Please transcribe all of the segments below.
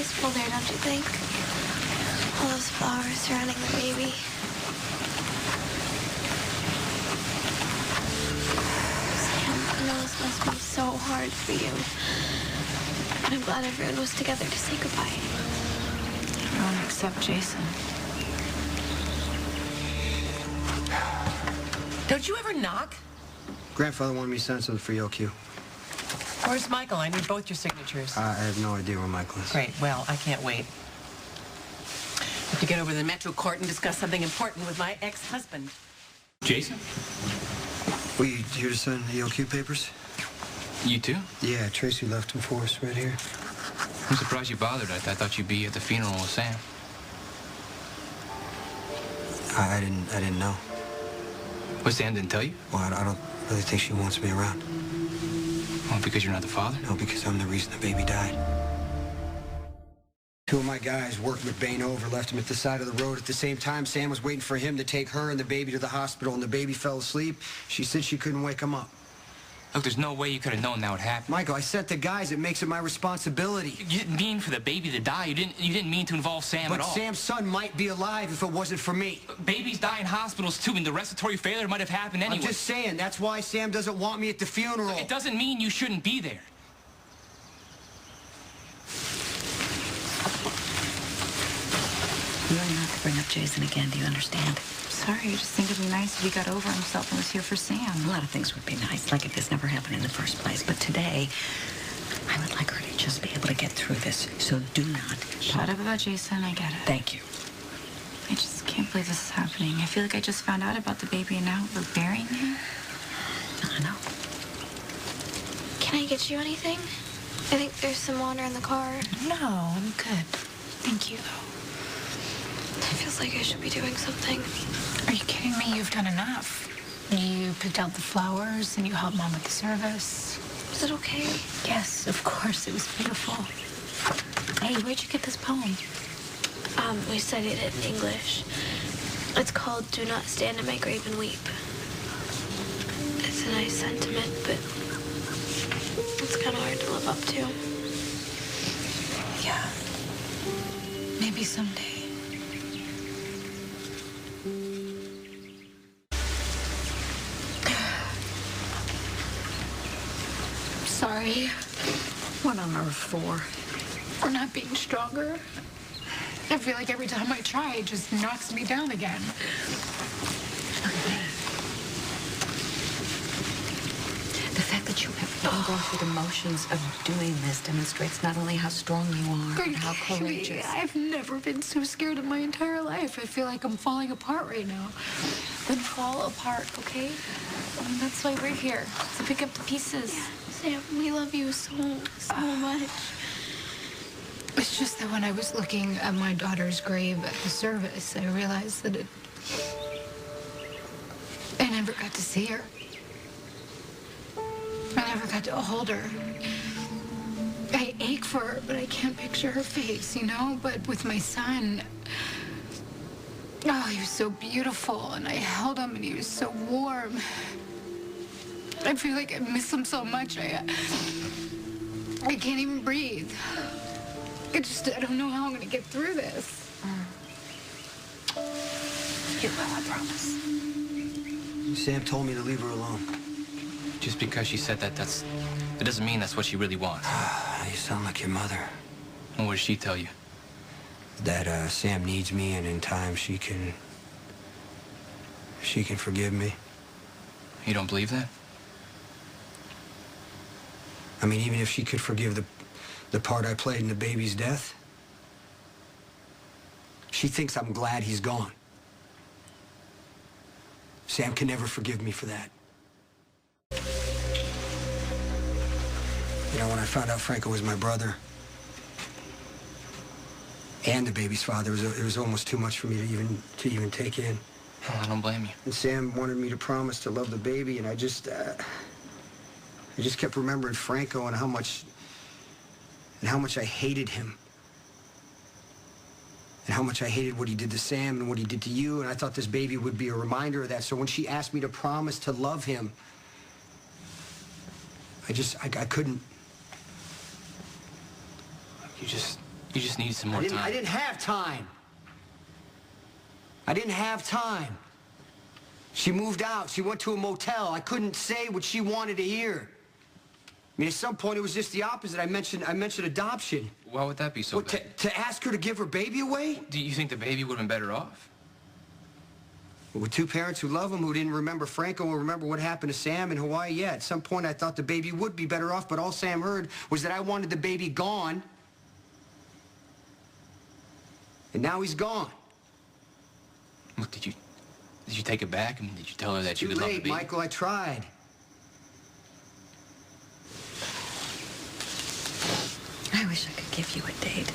peaceful there, don't you think? All those flowers surrounding the baby. Sam, I know this must be so hard for you. But I'm glad everyone was together to say goodbye. Everyone except Jason. Don't you ever knock? Grandfather wanted me to send something for you, Q. Where's Michael? I need both your signatures. I have no idea where Michael is. Great. Well, I can't wait. I have to get over to the Metro Court and discuss something important with my ex-husband. Jason? Were you here to sign the EOQ papers? You too? Yeah, Tracy left them for us right here. I'm surprised you bothered. I thought you'd be at the funeral with Sam. I didn't know. What, Sam didn't tell you? Well, I don't really think she wants me around. Well, because you're not the father? No, because I'm the reason the baby died. Two of my guys worked McBain over, left him at the side of the road. At the same time, Sam was waiting for him to take her and the baby to the hospital, and the baby fell asleep. She said she couldn't wake him up. Look, there's no way you could have known that would happen. Michael, I sent the guys. It makes it my responsibility. You didn't mean for the baby to die. You didn't mean to involve Sam at all. But Sam's son might be alive if it wasn't for me. Babies die in hospitals too, and the respiratory failure might have happened anyway. I'm just saying, that's why Sam doesn't want me at the funeral. It doesn't mean you shouldn't be there. You don't have to bring up Jason again, do you understand? Sorry, I just think it'd be nice if he got over himself and was here for Sam. A lot of things would be nice, like if this never happened in the first place. But today, I would like her to just be able to get through this. So do not... Shut up about Jason, I get it. Thank you. I just can't believe this is happening. I feel like I just found out about the baby and now we're burying him. I know. Can I get you anything? I think there's some water in the car. No, I'm good. Thank you. It feels like I should be doing something. Are you kidding me? You've done enough. You picked out the flowers and you helped Mom with the service. Is it okay? Yes, of course. It was beautiful. Hey, where'd you get this poem? We studied it in English. It's called Do Not Stand in My Grave and Weep. It's a nice sentiment, but it's kind of hard to live up to. Yeah. Maybe someday. Sorry. What on earth for? For not being stronger. I feel like every time I try, it just knocks me down again. The fact that you have gone through the motions of doing this demonstrates not only how strong you are, but how courageous. I've never been so scared in my entire life. I feel like I'm falling apart right now. Then fall apart, okay? I mean, that's why we're here, to pick up the pieces. Sam, we love you so much. It's just that when I was looking at my daughter's grave at the service, I realized that I never got to see her. I never got to hold her. I ache for her, but I can't picture her face, you know? But with my son, oh, he was so beautiful, and I held him, and he was so warm. I feel like I miss him so much. I can't even breathe. I don't know how I'm going to get through this. You will, I promise. Sam told me to leave her alone. Just because she said that, it doesn't mean that's what she really wants. You sound like your mother. And what did she tell you? That Sam needs me, and in time she can forgive me. You don't believe that? I mean, even if she could forgive the part I played in the baby's death, she thinks I'm glad he's gone. Sam can never forgive me for that. You know, when I found out Franco was my brother and the baby's father, it was almost too much for me to even take in. Well, I don't blame you. And Sam wanted me to promise to love the baby, and I just kept remembering Franco and how much I hated him. And how much I hated what he did to Sam and what he did to you, and I thought this baby would be a reminder of that. So when she asked me to promise to love him, I couldn't. You just needed some more time. I didn't have time. I didn't have time. She moved out. She went to a motel. I couldn't say what she wanted to hear. I mean, at some point, it was just the opposite. I mentioned adoption. Why would that be so bad? To ask her to give her baby away? Do you think the baby would have been better off? With two parents who love him, who didn't remember Franco or remember what happened to Sam in Hawaii, yeah, at some point I thought the baby would be better off, but all Sam heard was that I wanted the baby gone. And now he's gone. Look, did you take it back? I mean, did you tell her that you Too would love the late, baby? Michael, I tried. I wish I could give you a date.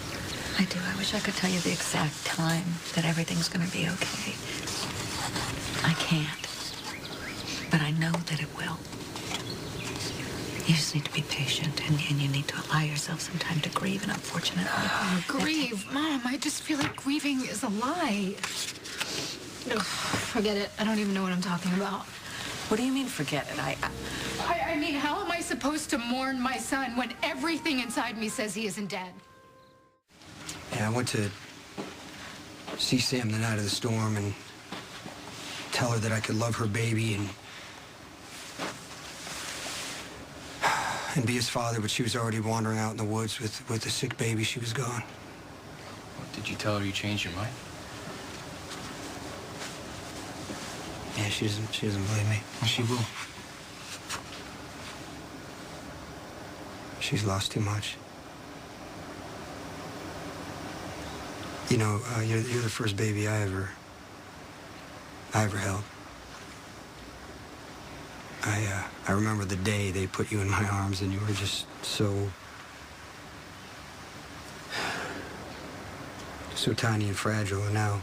I do. I wish I could tell you the exact time that everything's going to be okay. I can't. But I know that it will. You just need to be patient, and you need to allow yourself some time to grieve, and unfortunately... Grieve? Mom, I just feel like grieving is a lie. Ugh, forget it. I don't even know what I'm talking about. What do you mean, forget it? I mean, how am I supposed to mourn my son when everything inside me says he isn't dead? Yeah, I went to see Sam the night of the storm and tell her that I could love her baby and be his father, but she was already wandering out in the woods with a sick baby. She was gone. Did you tell her you changed your mind? Yeah, she doesn't believe me. Well, she will. She's lost too much. You know, you're the first baby I ever held. I remember the day they put you in my arms, and you were just so tiny and fragile. And now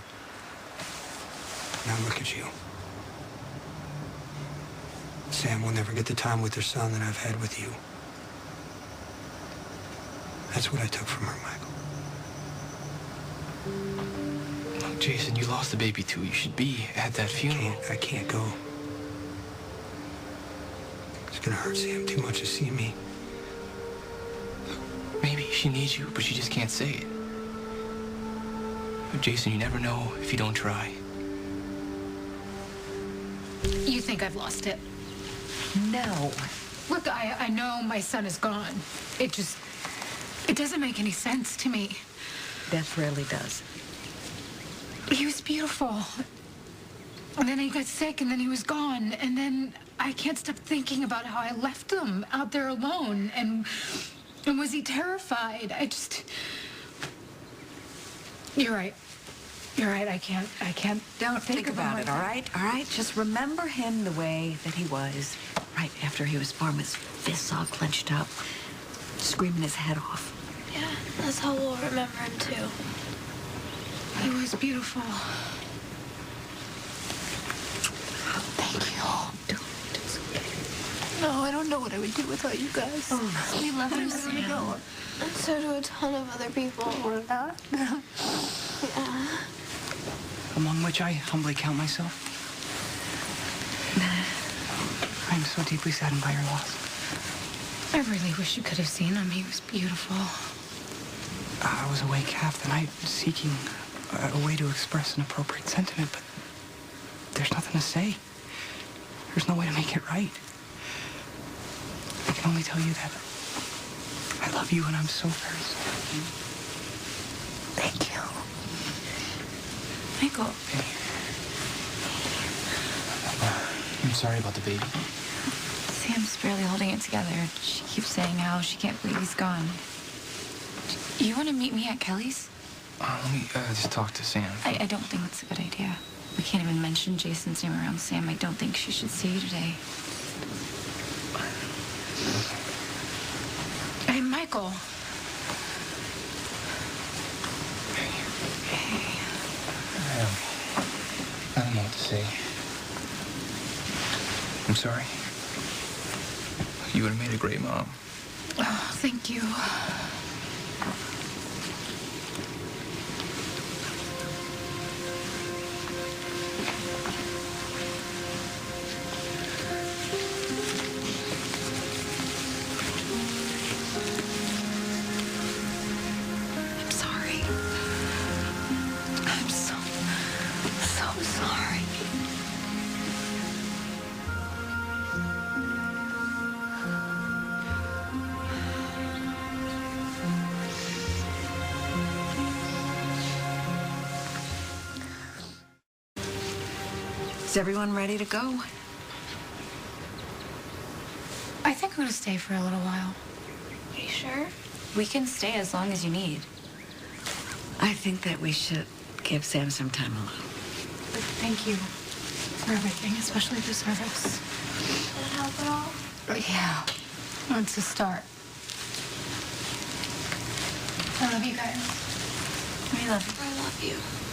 look at you. Sam will never get the time with her son that I've had with you. That's what I took from her, Michael. Look, Jason, you lost the baby too. You should be at that funeral. I can't go. It's gonna hurt Sam too much to see me. Maybe she needs you, but she just can't say it. But Jason, you never know if you don't try. You think I've lost it? No. Look, I know my son is gone. It doesn't make any sense to me. Death rarely does. He was beautiful. And then he got sick, and then he was gone. And then I can't stop thinking about how I left him out there alone. And was he terrified? You're right. You're right, I can't. Don't think about it, all right? All right? Just remember him the way that he was right after he was born, with his fists all clenched up, screaming his head off. Yeah, that's how we'll remember him, too. He was beautiful. Thank you. It's okay. No, I don't know what I would do without you guys. We love you, Sam. And so do a ton of other people. Yeah. Among which I humbly count myself. I am so deeply saddened by your loss. I really wish you could have seen him. He was beautiful. I was awake half the night seeking a way to express an appropriate sentiment, but there's nothing to say. There's no way to make it right. I can only tell you that I love you, and I'm so very sorry. Thank you. Michael. I'm sorry about the baby. Sam's barely holding it together. She keeps saying how she can't believe he's gone. You want to meet me at Kelly's? Let me just talk to Sam. I don't think it's a good idea. We can't even mention Jason's name around Sam. I don't think she should see you today. Hey, Michael. I don't know what to say. I'm sorry. You would have made a great mom. Oh, thank you. I'm sorry. Is everyone ready to go? I think I'm gonna stay for a little while. Are you sure? We can stay as long as you need. I think that we should give Sam some time alone. But thank you for everything, especially the service. Did it help at all? Yeah, it's a start. I love you guys. We love you. I love you.